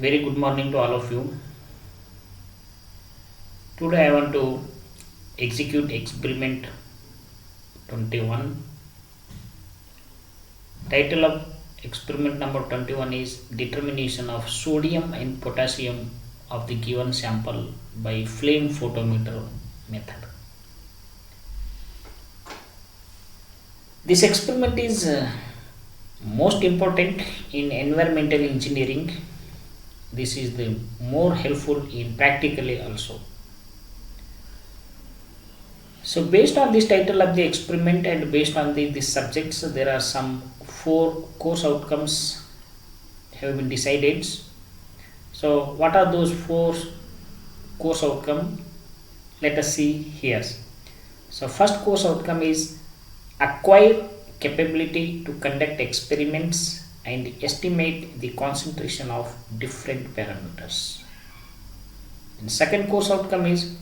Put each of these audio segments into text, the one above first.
Very good morning to all of you. Today I want to execute experiment 21. Title of experiment number 21 is determination of sodium and potassium of the given sample by flame photometer method. This experiment is most important in environmental engineering. This is the more helpful in practically also. So based on this title of the experiment and based on the subjects, there are some four course outcomes have been decided. So what are those four course outcome? Let us see here. So first course outcome is acquire capability to conduct experiments and estimate the concentration of different parameters. And second course outcome is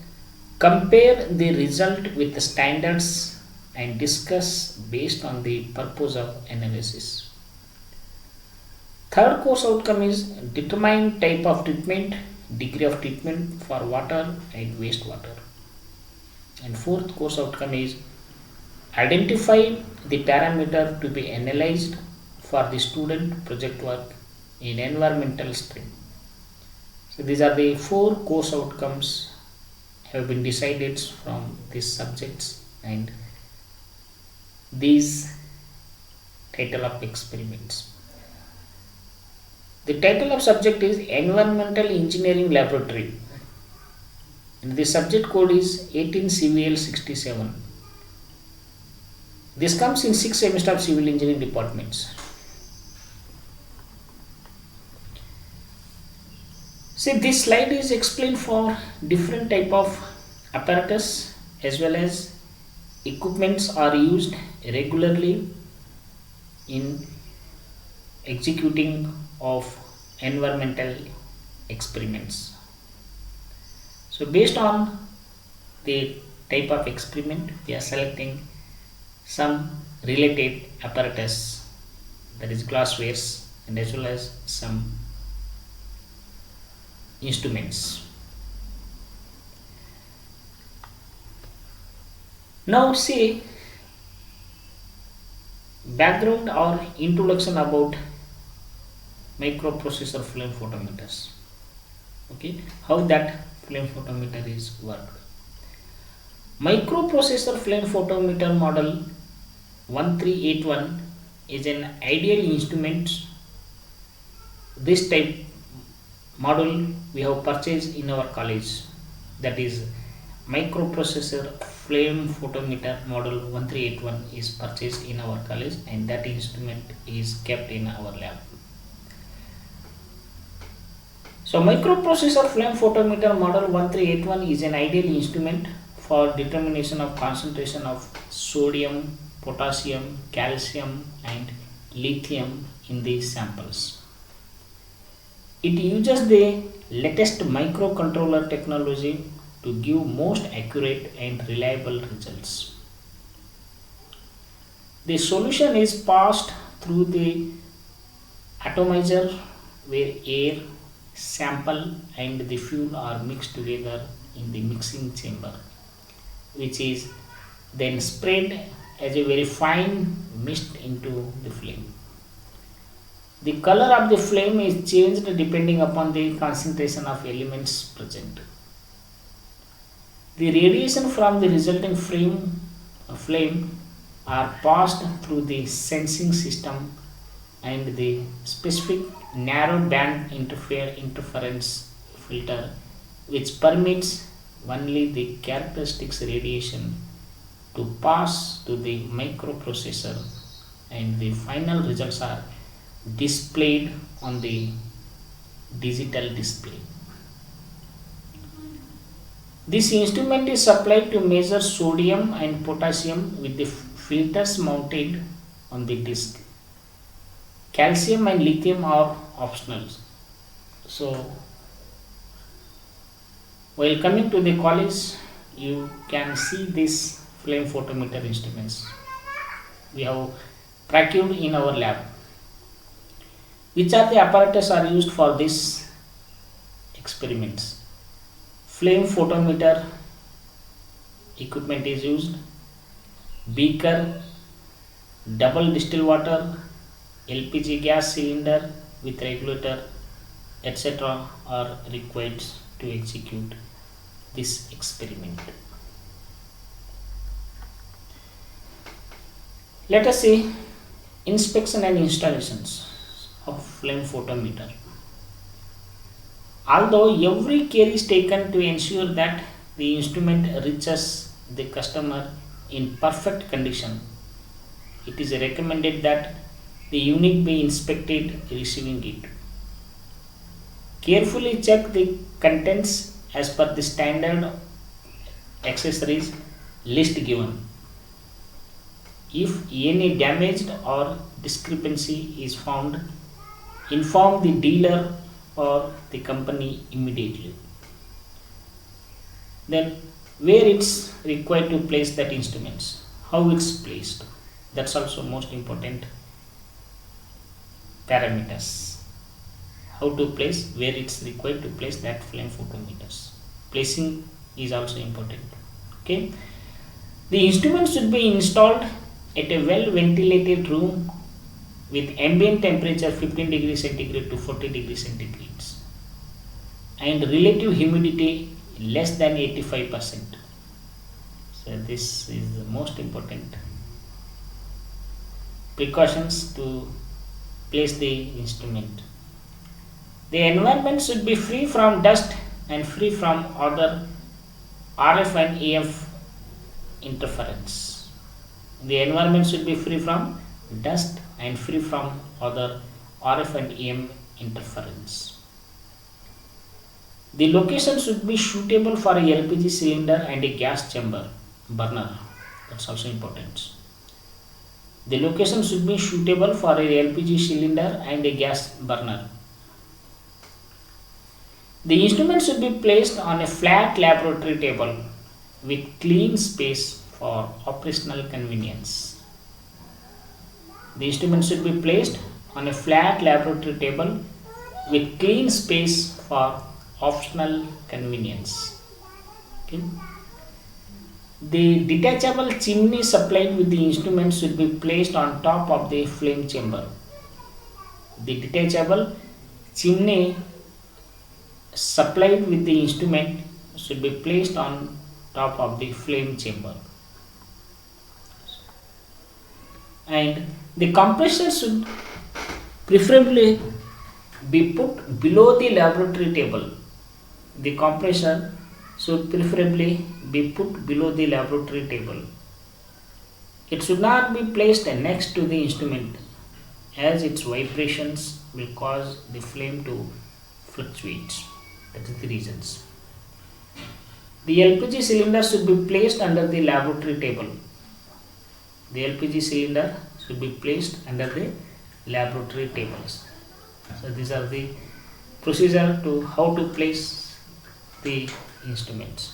compare the result with the standards and discuss based on the purpose of analysis. Third course outcome is determine type of treatment, degree of treatment for water and wastewater. And fourth course outcome is identify the parameter to be analyzed for the student project work in environmental stream. So these are the four course outcomes have been decided from these subjects and these title of experiments. The title of subject is Environmental Engineering Laboratory and the subject code is 18 CVL 67. This comes in 6th semester of civil engineering departments. See, this slide is explained for different type of apparatus as well as equipments are used regularly in executing of environmental experiments. So based on the type of experiment, we are selecting some related apparatus, that is glasswares, and as well as some instruments. Now see background or introduction about microprocessor flame photometers. Okay, how that flame photometer is worked. Microprocessor flame photometer model 1381 is an ideal instrument. This type model we have purchased in our college, that is microprocessor flame photometer model 1381 is purchased in our college and that instrument is kept in our lab. So microprocessor flame photometer model 1381 is an ideal instrument for determination of concentration of sodium, potassium, calcium and lithium in the samples. It uses the latest microcontroller technology to give most accurate and reliable results. The solution is passed through the atomizer where air, sample and the fuel are mixed together in the mixing chamber, which is then spread as a very fine mist into the flame. The color of the flame is changed depending upon the concentration of elements present. The radiation from the resulting flame are passed through the sensing system and the specific narrow band interference filter, which permits only the characteristics radiation to pass to the microprocessor and the final results are displayed on the digital display. This instrument is supplied to measure sodium and potassium with the filters mounted on the disc. Calcium and lithium are optional. So while coming to the college, you can see this flame photometer instruments we have procured in our lab. Which are the apparatus are used for this experiments. Flame photometer equipment is used, beaker, double distilled water, LPG gas cylinder with regulator, etc. are required to execute this experiment. Let us see inspection and installations of flame photometer. Although every care is taken to ensure that the instrument reaches the customer in perfect condition, it is recommended that the unit be inspected receiving it. Carefully check the contents as per the standard accessories list given. If any damaged or discrepancy is found, inform the dealer or the company immediately. Then where it's required to place that instruments, how it's placed, that's also most important parameters. How to place, where it's required to place that flame photometers. Placing is also important. Okay. The instrument should be installed at a well ventilated room with ambient temperature 15 degrees centigrade to 40 degrees centigrade and relative humidity less than 85%. So this is the most important precautions to place the instrument. The environment should be free from dust and free from other RF and EF interference. The environment should be free from dust and free from other RF and EM interference. The location should be suitable for a LPG cylinder and a gas chamber burner. That's also important. The location should be suitable for a LPG cylinder and a gas burner. The instrument should be placed on a flat laboratory table with clean space for operational convenience. The instrument should be placed on a flat laboratory table with clean space for optional convenience. Okay. The detachable chimney supplied with the instrument should be placed on top of the flame chamber. The detachable chimney supplied with the instrument should be placed on top of the flame chamber. And the compressor should preferably be put below the laboratory table. The compressor should preferably be put below the laboratory table. It should not be placed next to the instrument as its vibrations will cause the flame to fluctuate. That is the reasons. The LPG cylinder should be placed under the laboratory table. The LPG cylinder should be placed under the laboratory tables. So these are the procedure to how to place the instruments.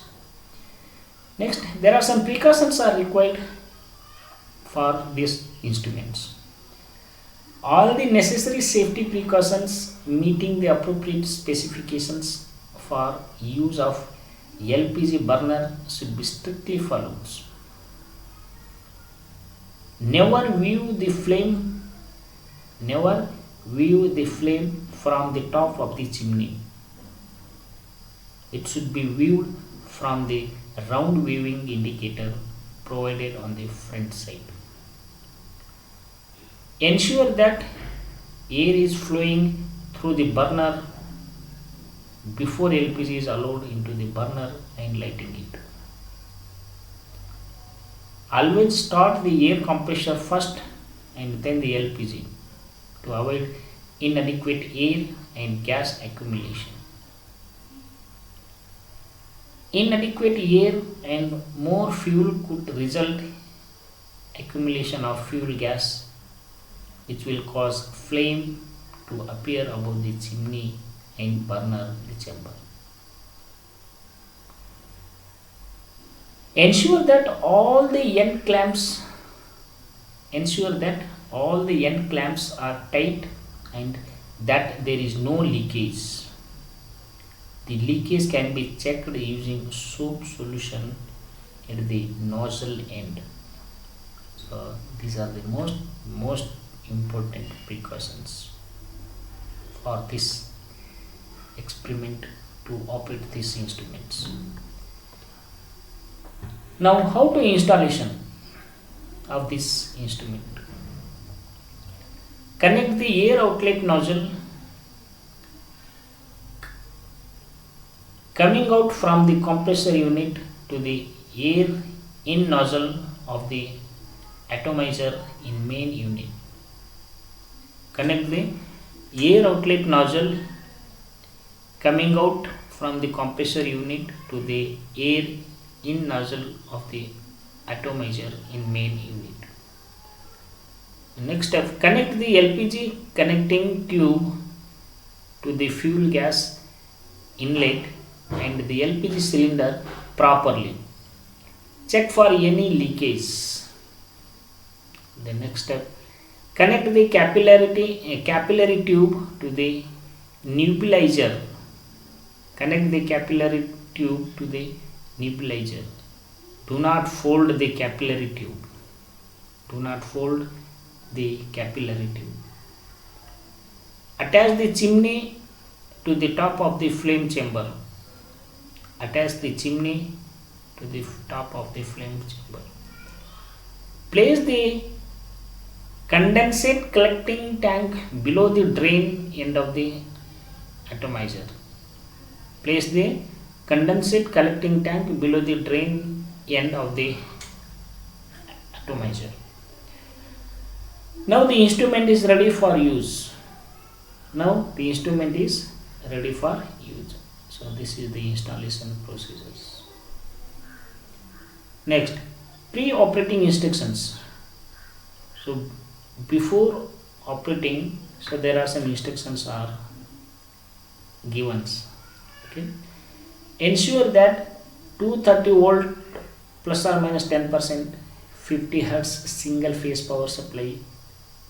Next, there are some precautions are required for these instruments. All the necessary safety precautions meeting the appropriate specifications for use of LPG burner should be strictly followed. Never view the flame from the top of the chimney. It should be viewed from the round viewing indicator provided on the front side. Ensure that air is flowing through the burner before LPG is allowed into the burner and lighting it. Always start the air compressor first and then the LPG to avoid inadequate air and gas accumulation. Inadequate air and more fuel could result accumulation of fuel gas, which will cause flame to appear above the chimney and burner the chamber. Ensure that all the end clamps are tight and that there is no leakage. The leakage can be checked using soap solution at the nozzle end. So these are the most important precautions for this experiment to operate these instruments. Now, how to installation of this instrument? Connect the air outlet nozzle coming out from the compressor unit to the air in nozzle of the atomizer in main unit. Connect the air outlet nozzle coming out from the compressor unit to the air in nozzle of the atomizer in main unit. Next step, connect the LPG connecting tube to the fuel gas inlet and the LPG cylinder properly. Check for any leakage. The next step, connect the capillary tube to the nebulizer. Connect the capillary tube to the nebulizer. Do not fold the capillary tube. Do not fold the capillary tube. Attach the chimney to the top of the flame chamber. Attach the chimney to the top of the flame chamber. Place the condensate collecting tank below the drain end of the atomizer. Place the condensate collecting tank below the drain end of the atomizer. Now the instrument is ready for use. Now the instrument is ready for use. So this is the installation procedures. Next, pre-operating instructions. So before operating, so there are some instructions are given. Okay. Ensure that 230 volt plus or minus 10% 50 hertz single phase power supply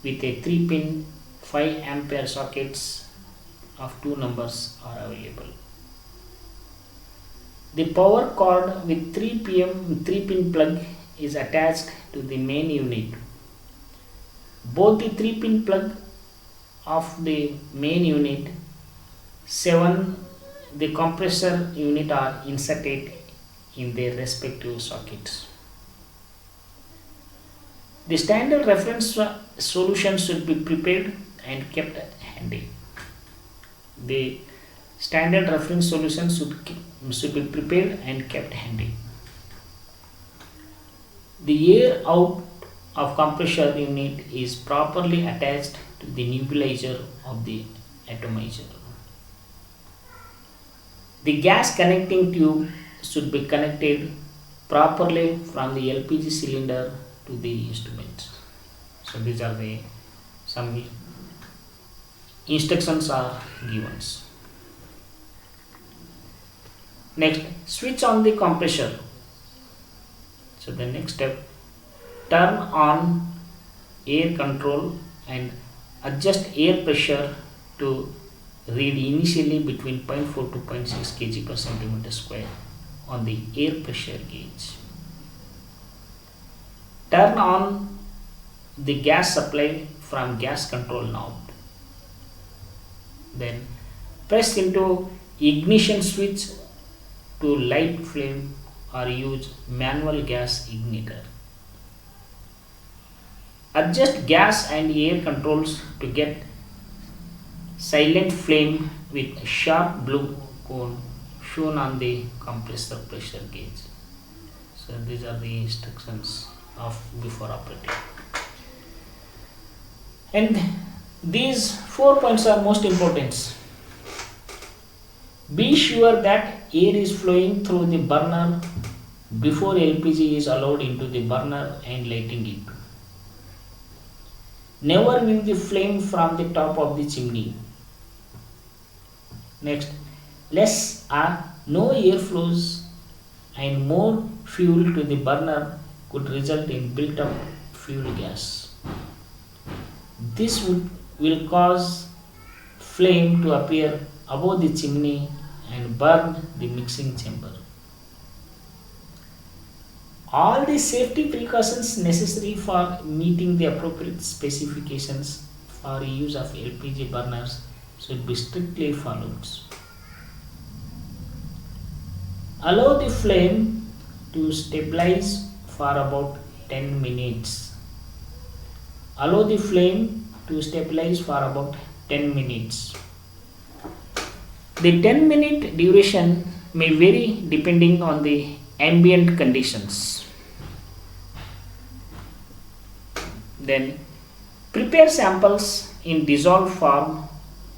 with a 3-pin 5 ampere sockets of 2 numbers are available. The power cord with 3-pin plug is attached to the main unit. Both the 3-pin plug of the main unit 7 the compressor unit are inserted in their respective sockets. The standard reference solution should be prepared and kept handy. The standard reference solution should be prepared and kept handy. The air out of compressor unit is properly attached to the nebulizer of the atomizer. The gas connecting tube should be connected properly from the LPG cylinder to the instrument. So these are the some instructions are given. Next, switch on the compressor. So the next step, turn on air control and adjust air pressure to read initially between 0.4 to 0.6 kg per centimeter square on the air pressure gauge. Turn on the gas supply from gas control knob. Then press into ignition switch to light flame or use manual gas igniter. Adjust gas and air controls to get silent flame with sharp blue cone shown on the compressor pressure gauge. So these are the instructions of before operating. And these 4 points are most important. Be sure that air is flowing through the burner before LPG is allowed into the burner and lighting it. Never view the flame from the top of the chimney. Next, less or no air flows and more fuel to the burner could result in built up fuel gas. This will cause flame to appear above the chimney and burn the mixing chamber. All the safety precautions necessary for meeting the appropriate specifications for use of LPG burners should be strictly followed. Allow the flame to stabilize for about 10 minutes. Allow the flame to stabilize for about 10 minutes. The 10-minute duration may vary depending on the ambient conditions. Then prepare samples in dissolved form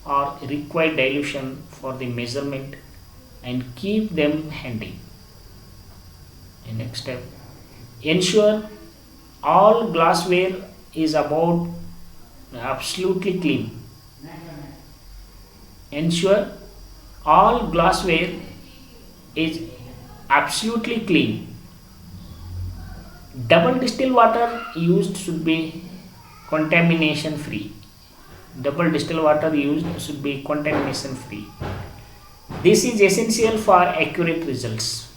or required dilution for the measurement and keep them handy. And next step, ensure all glassware is about absolutely clean. Ensure all glassware is absolutely clean. Double distilled water used should be contamination free. Double distilled water used should be contamination free. This is essential for accurate results.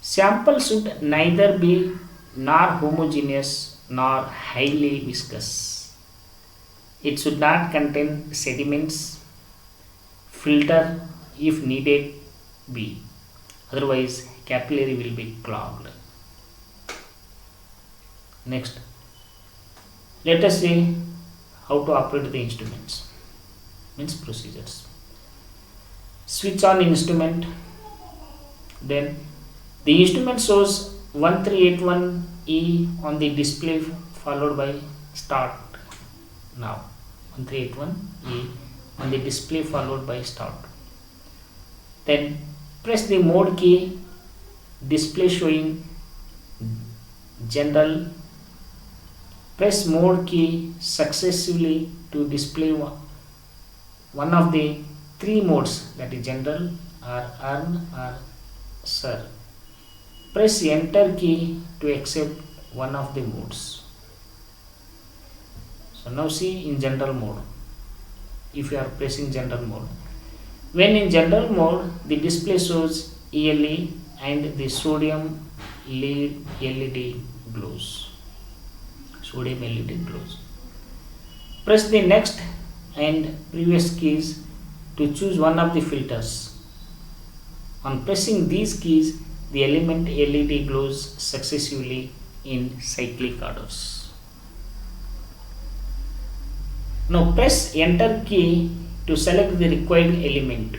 Sample should neither be nor homogeneous nor highly viscous. It should not contain sediments. Filter if needed be. Otherwise, capillary will be clogged. Next, let us see how to operate the instruments. Means procedures. Switch on instrument. Then the instrument shows 1381E on the display followed by start. Now 1381E on the display followed by start. Then press the mode key, display showing general. Press mode key successively to display one of the three modes, that is general or earn or sir. Press enter key to accept one of the modes. So now see in general mode. If you are pressing general mode, when in general mode the display shows ELE and the sodium LED glows. Sodium LED glows. Press the next and previous keys to choose one of the filters. On pressing these keys, the element LED glows successively in cyclic orders. Now press enter key to select the required element.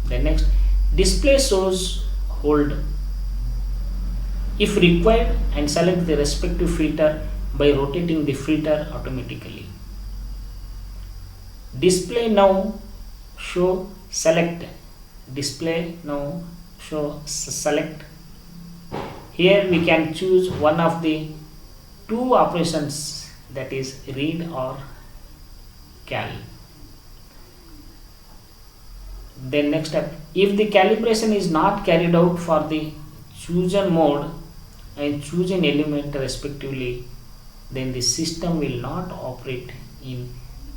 The next, display shows hold if required and select the respective filter by rotating the filter automatically. Display now show select. Display now show select. Here we can choose one of the two operations, that is read or cal. Then next step, if the calibration is not carried out for the chosen mode and chosen element respectively, then the system will not operate in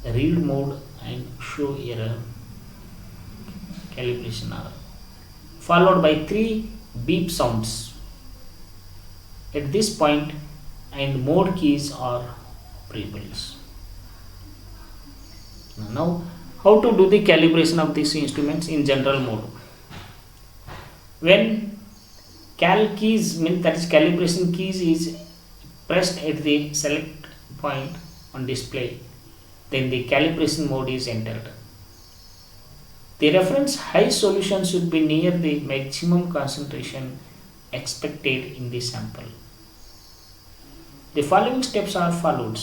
read mode and show error, calibration error, followed by 3 beep sounds at this point, and mode keys are prebuilds. Now how to do the calibration of these instruments in general mode. When cal keys, means that is calibration keys, is pressed at the select point on display, then the calibration mode is entered. The reference high solution should be near the maximum concentration expected in the sample. The following steps are followed.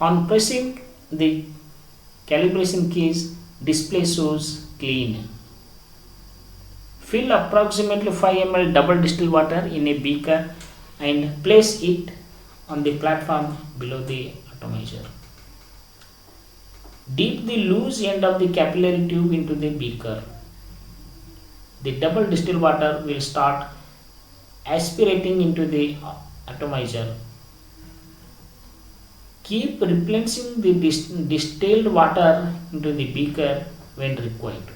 On pressing the calibration keys, display shows clean. Fill approximately 5 ml double distilled water in a beaker and place it on the platform below the atomizer. Dip the loose end of the capillary tube into the beaker. The double distilled water will start aspirating into the atomizer. Keep replenishing the distilled water into the beaker when required.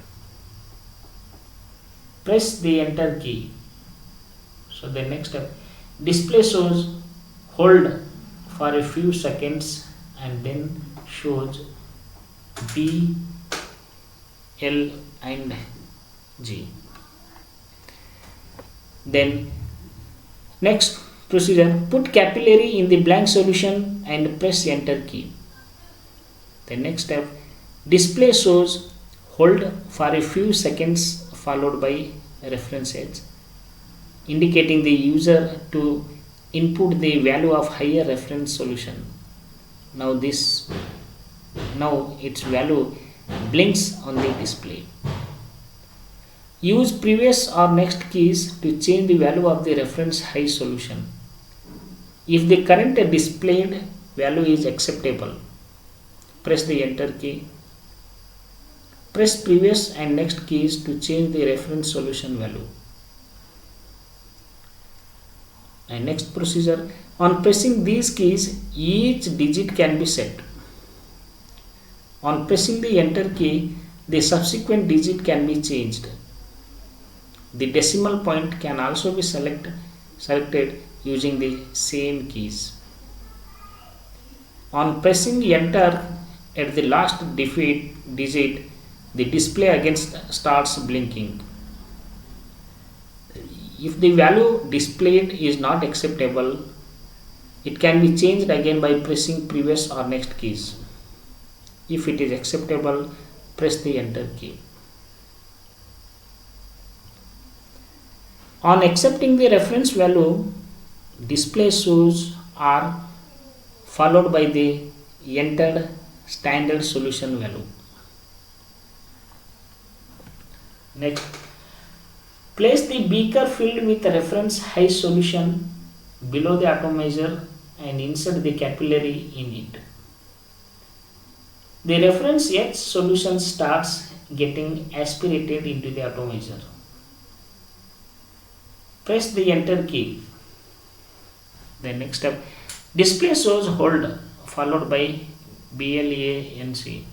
Press the enter key. So the next step, display shows hold for a few seconds and then shows B, L and G. Then next procedure, put capillary in the blank solution and press enter key. The next step, display shows hold for a few seconds followed by reference edge, indicating the user to input the value of higher reference solution. Now its value blinks on the display. Use previous or next keys to change the value of the reference high solution. If the current displayed value is acceptable, press the enter key. Press previous and next keys to change the reference solution value. And next procedure, on pressing these keys, each digit can be set. On pressing the enter key, the subsequent digit can be changed. The decimal point can also be selected using the same keys. On pressing enter at the last digit, the display again starts blinking. If the value displayed is not acceptable, it can be changed again by pressing previous or next keys. If it is acceptable, press the enter key. On accepting the reference value, display shows R followed by the entered standard solution value. Next, place the beaker filled with reference high solution below the atomizer and insert the capillary in it. The reference H solution starts getting aspirated into the atomizer. Press the enter key. The next step, display shows hold followed by BLANC,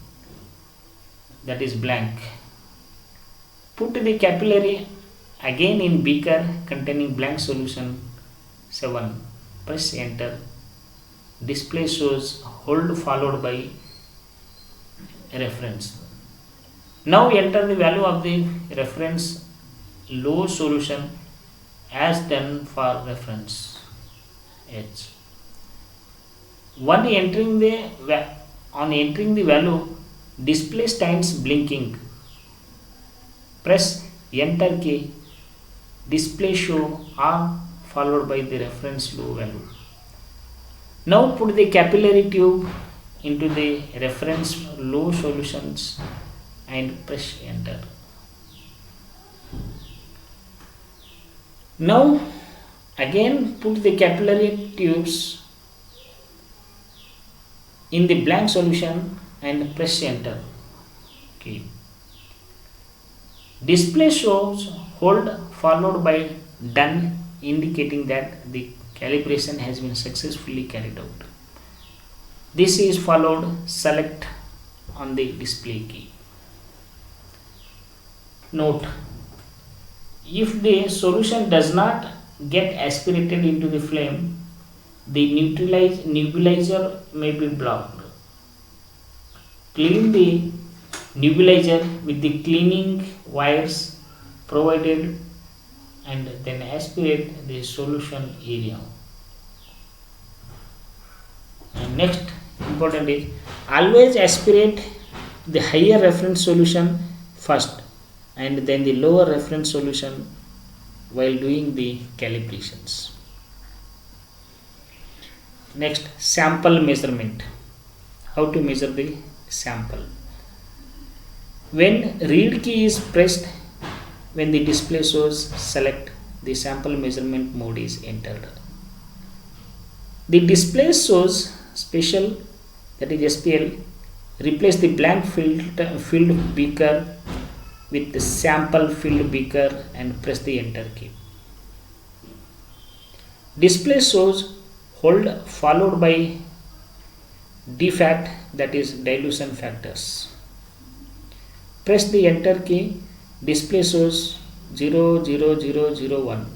that is blank. Put the capillary again in beaker containing blank solution 7. Press enter. Display shows hold followed by reference. Now enter the value of the reference low solution as done for reference H. On entering the value, display stands blinking. Press enter key. Display show R followed by the reference low value. Now put the capillary tube into the reference low solutions and press enter. Now again put the capillary tubes in the blank solution and press enter key. Display shows hold followed by done, indicating that the calibration has been successfully carried out. This is followed select on the display key. Note, if the solution does not get aspirated into the flame, the nebulizer may be blocked. Clean the nebulizer with the cleaning wires provided and then aspirate the solution area. And next important is, always aspirate the higher reference solution first and then the lower reference solution while doing the calibrations. Next, sample measurement. How to measure the sample? When read key is pressed, when the display shows select, the sample measurement mode is entered. The display shows special, that is SPL. Replace the blank filled beaker with the sample filled beaker and press the enter key. Display shows hold followed by DFAT, that is dilution factors. Press the enter key, display shows 00001.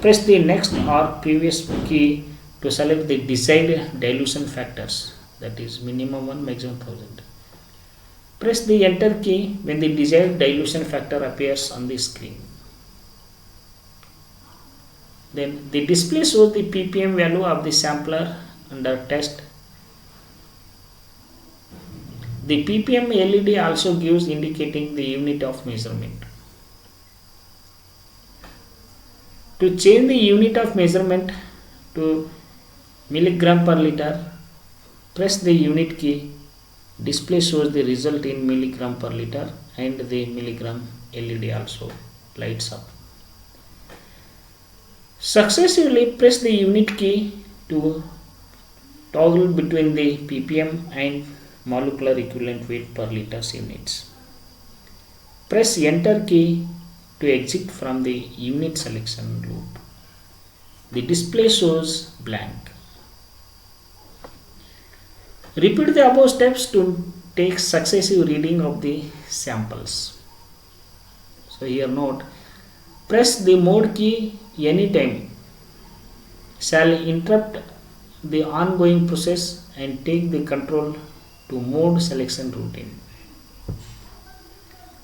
Press the next or previous key to select the desired dilution factors, that is minimum 1, maximum 1000. Press the enter key when the desired dilution factor appears on the screen. Then the display shows the ppm value of the sampler under test. The ppm LED also gives indicating the unit of measurement. To change the unit of measurement to milligram per liter, press the unit key. Display shows the result in milligram per liter and the milligram LED also lights up. Successively press the unit key to toggle between the ppm and molecular equivalent weight per liters units. Press enter key to exit from the unit selection loop. The display shows blank. Repeat the above steps to take successive reading of the samples. So here note, press the mode key anytime shall interrupt the ongoing process and take the control to mode selection routine.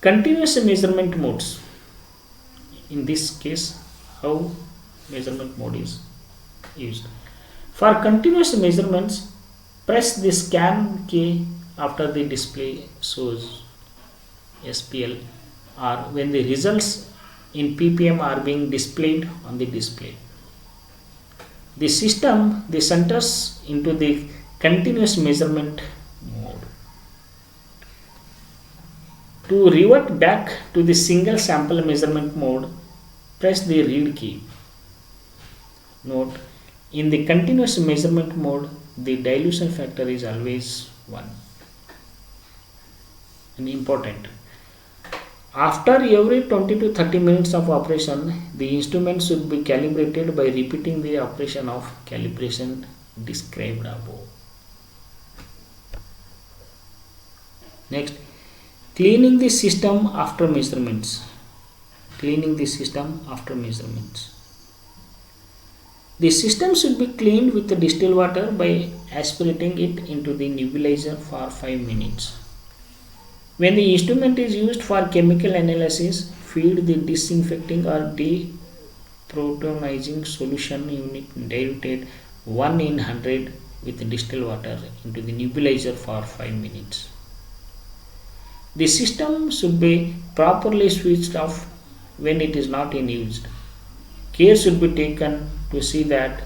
Continuous measurement modes. In this case, how measurement mode is used. For continuous measurements, press the scan key after the display shows SPL or when the results in ppm are being displayed on the display. The system centers into the continuous measurement mode. To revert back to the single sample measurement mode, press the read key. Note, in the continuous measurement mode, the dilution factor is always 1. And important. After every 20 to 30 minutes of operation, the instrument should be calibrated by repeating the operation of calibration described above. Next, cleaning the system after measurements. Cleaning the system after measurements. The system should be cleaned with the distilled water by aspirating it into the nebulizer for 5 minutes. When the instrument is used for chemical analysis, feed the disinfecting or deprotonizing solution unit diluted 1 in 100 with distilled water into the nebulizer for 5 minutes. The system should be properly switched off when it is not in use. Care should be taken to see that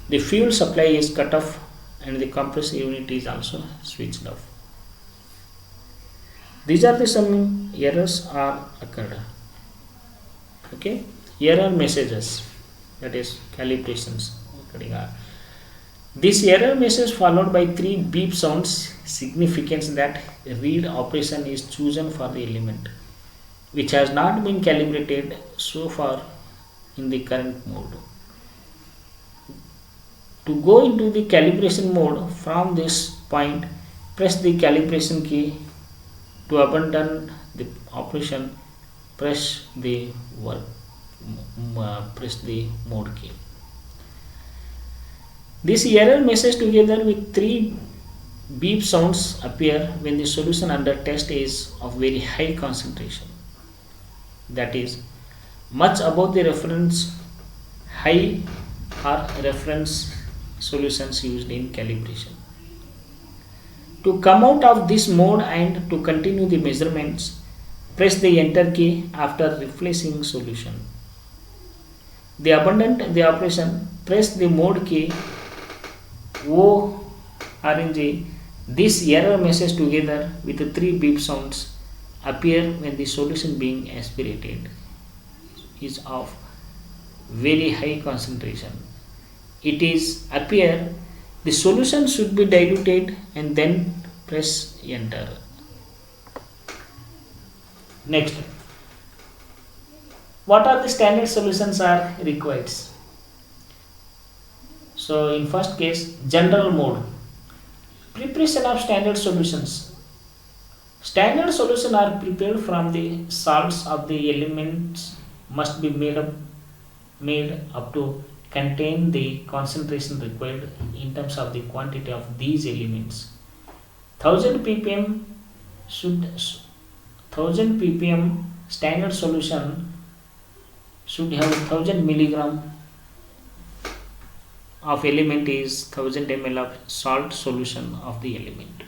the fuel supply is cut off and the compressor unit is also switched off. These are the some errors are occurred. Okay, error messages, that is calibrations. This error message followed by 3 beep sounds significance that read operation is chosen for the element which has not been calibrated so far in the current mode. To go into the calibration mode from this point, press the calibration key. To abandon the operation, press the mode key. This error message together with 3 beep sounds appear when the solution under test is of very high concentration, that is much above the reference high or reference solutions used in calibration. To come out of this mode and to continue the measurements, press the enter key after replacing solution. To abandon the operation, press the mode key ORNG. This error message together with the 3 beep sounds appear when the solution being aspirated is of very high concentration. It is appear the solution should be diluted and then press enter. Next, what are the standard solutions are required? So in first case, general mode, preparation of standard solutions. Standard solution are prepared from the salts of the elements must be made up to contain the concentration required in terms of the quantity of these elements. 1000 ppm should 1000 ppm standard solution should have 1000 milligram of element is 1000 ml of salt solution of the element.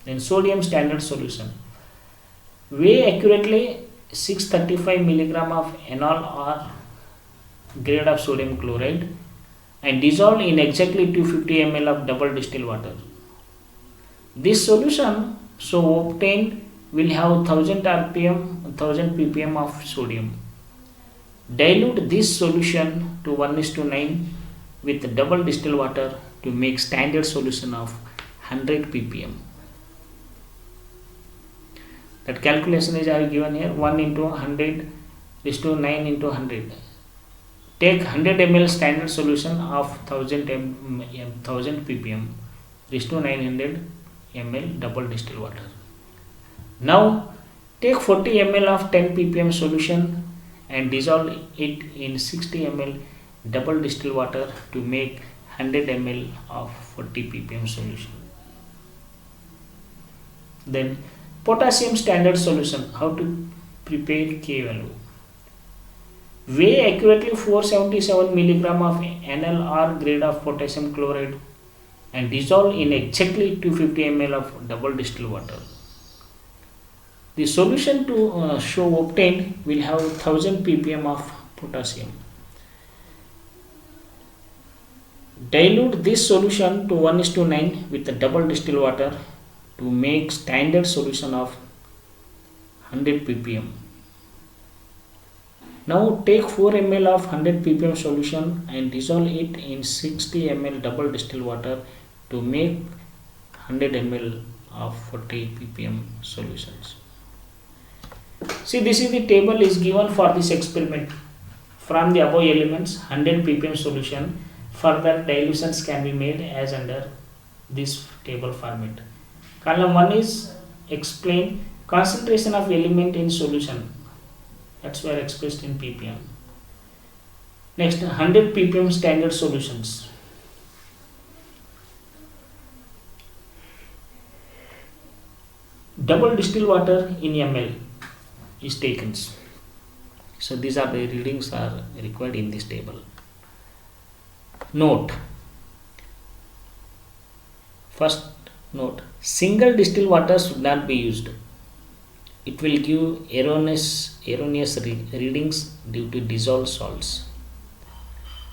Then sodium standard solution, weigh accurately 635 milligram of enol or grade of sodium chloride and dissolve in exactly 250 ml of double distilled water. This solution so obtained will have 1000 rpm 1000 ppm of sodium. Dilute this solution to 1:9 with double distilled water to make standard solution of 100 ppm. That calculation is given here, 1 into 100 is to 9 into 100. Take 100 ml standard solution of 1000 ppm is to 900 ml double distilled water. Now take 40 ml of 10 ppm solution and dissolve it in 60 ml double distilled water to make 100 ml of 40 ppm solution. Then potassium standard solution, how to prepare K value. Weigh accurately 477 milligram of NLR grade of potassium chloride and dissolve in exactly 250 ml of double distilled water. The solution to show obtained will have 1000 ppm of potassium. Dilute this solution to 1:9 with the double distilled water to make standard solution of 100 ppm. Now take 4 ml of 100 ppm solution and dissolve it in 60 ml double distilled water to make 100 ml of 40 ppm solutions. See, this is the table is given for this experiment. From the above elements 100 ppm solution, further dilutions can be made as under this table format. Column 1 is explain concentration of element in solution, that's where expressed in ppm. Next, 100 ppm standard solutions. Double distilled water in ml is taken. So these are the readings are required in this table. Note, first note, single distilled water should not be used. It will give erroneous readings due to dissolved salts.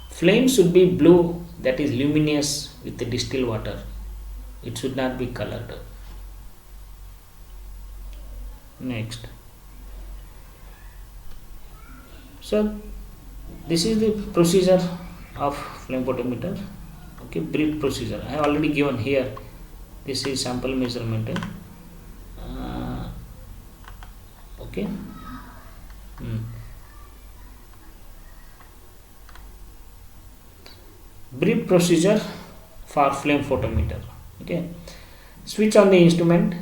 Flame should be blue, that is luminous with the distilled water. It should not be colored. Next. So this is the procedure of flame photometer. Okay, brief procedure I have already given here. This is sample measurement. Okay. Brief procedure for flame photometer. Okay, switch on the instrument,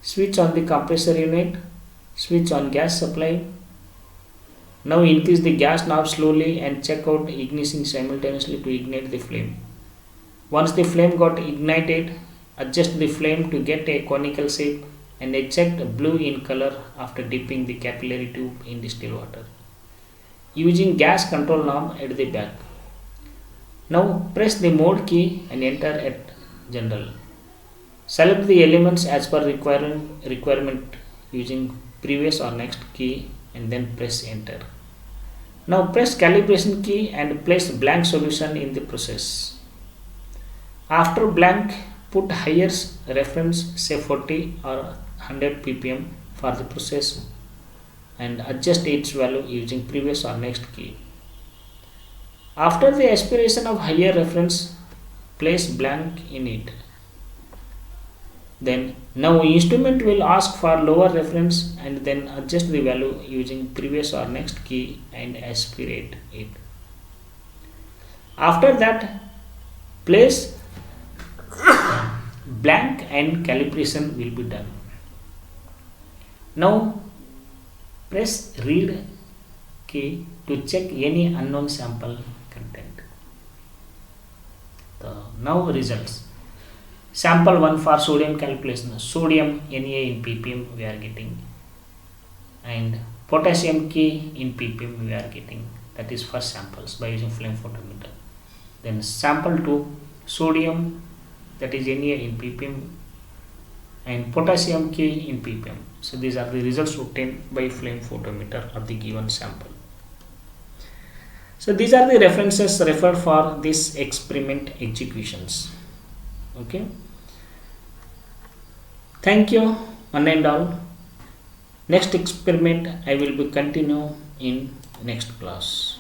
switch on the compressor unit, switch on gas supply. Now increase the gas knob slowly and check out ignition simultaneously to ignite the flame. Once the flame got ignited, adjust the flame to get a conical shape and eject blue in color after dipping the capillary tube in distilled water, using gas control knob at the back. Now press the mode key and enter at general. Select the elements as per requirement using previous or next key and then press enter. Now press calibration key and place blank solution in the process. After blank, put higher reference, say 40 or 100 ppm for the process and adjust its value using previous or next key. After the expiration of higher reference, place blank in it. Then now instrument will ask for lower reference and then adjust the value using previous or next key and aspirate it. After that, place blank and calibration will be done. Now press read key to check any unknown sample content. Now results. Sample 1 for sodium calculation. Sodium Na in ppm we are getting, and potassium K in ppm we are getting. That is first samples by using flame photometer. Then sample 2, sodium, that is Na in ppm, and potassium K in ppm. So these are the results obtained by flame photometer of the given sample. So these are the references referred for this experiment executions. Okay. Thank you one and all. Next experiment I will be continue in next class.